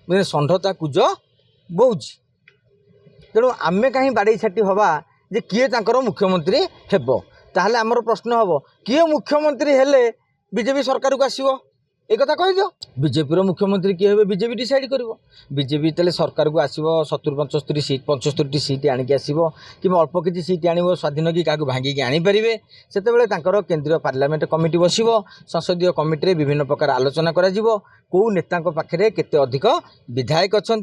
ମାନେ ଷଣ୍ଢ कुज बोच तेणु आमे कहीं बाड़े छाटी हवा जे किए तांकर मुख्यमंत्री हेब ताहले आमर प्रश्न हम किए मुख्यमंत्री हेले बीजेपी सरकार को आसो एक कथा कह दियो बीजेपी मुख्यमंत्री किए हे बीजेपी डिसाइड कर बीजेपी तेल सरकार को आसो 70-75 सीट 75 सीट आणिक आसो कि अल्प किसी सीट आण स्वाधीन कि क्या भांगिकी आनीपारे से केंद्रीय पार्लियामेंट कमिटी बस संसदीय कमिटी विभिन्न प्रकार आलोचना कौ नेता पाखे केते अधिक विधायक अच्छा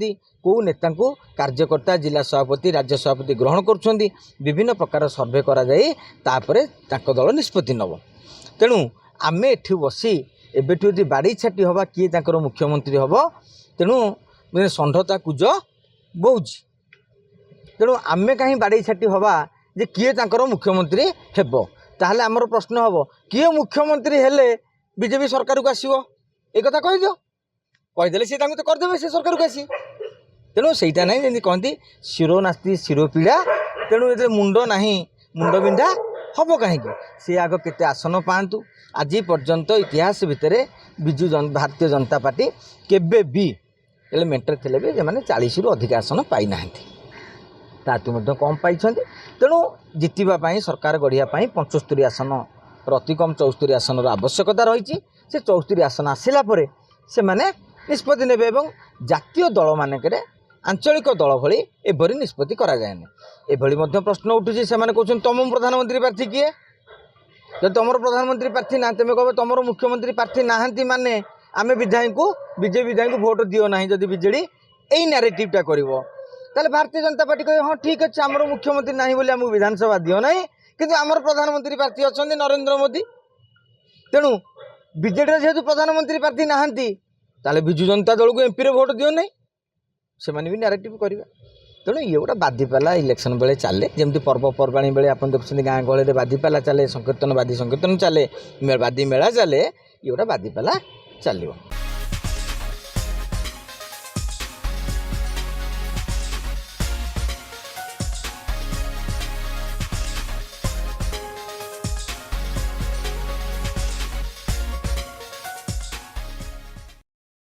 कौ नेता कार्यकर्ता जिला सभापति राज्य सभापति ग्रहण कर विभिन्न प्रकार सर्वे करापर दल निष्पत्ति नब तेणु आमे एठू बसी एबेठू यदि बाड़ी छाटी हवा किए तांकर मुख्यमंत्री हम तेणु मैंने षंढ कुज बोच तेणु आमे कहीं बाड़ी छाटी हवा जे किए तांकर मुख्यमंत्री हेब ताहले आमर प्रश्न हम किए मुख्यमंत्री हेले बीजेपी सरकार को आसो एक कथा कह दियो कहीदे सी तो करदे से सरकार को आसी तेणु सहीटा ना जमी कहती शिरो नास्ती शिरो पीड़ा तेणु ये मुंड ना मुंड बिंधा हम कहीं सी आग केते आसन पातु आज पर्यंत इतिहास भितर विजु भारतीय जनता पार्टी केबे भी एलिमेंटर थे भी जो 40 रु अधिक आसन पाई ना तातु कम पाई तेणु जितवाई सरकार गढ़ियापाई 75 आसन अति कम 74 आसन आवश्यकता रही से 74 आसन आसला से माने निष्पत्ति ने जातीय दल मानक आंचलिक दल भली एभरी निष्पत्ति करा जाएनी एभली प्रश्न उठुची से कहते तुम प्रधानमंत्री प्रार्थी किए जब तुम प्रधानमंत्री प्रार्थी ना तुम कह तुम मुख्यमंत्री प्रार्थी नहांती माने आमे विधायक को बीजेपी विधायक भोट दियो ना जदि बीजेडी यही नारेटिवटा कर भारतीय जनता पार्टी कहे हाँ ठीक अच्छे आमर मुख्यमंत्री ना बोली आमको विधानसभा दियो ना कि आमर प्रधानमंत्री प्रार्थी अच्छा नरेंद्र मोदी तेणु बीजेडी जेहेतु प्रधानमंत्री प्रार्थी नहांती ताले बिजु जनता दल को एमपी भोट दियो ना से भी नारेटिव करेंगे तेणु ये गोटे बादीपाला इलेक्शन बेले चले जमी पर्वपर्वाणी बेले आप देखते गाँ गहली बादीपाला चले संकीर्तन बादी संकीर्तन चले बादी मेला चले ये गोटे बादीपाला चलो।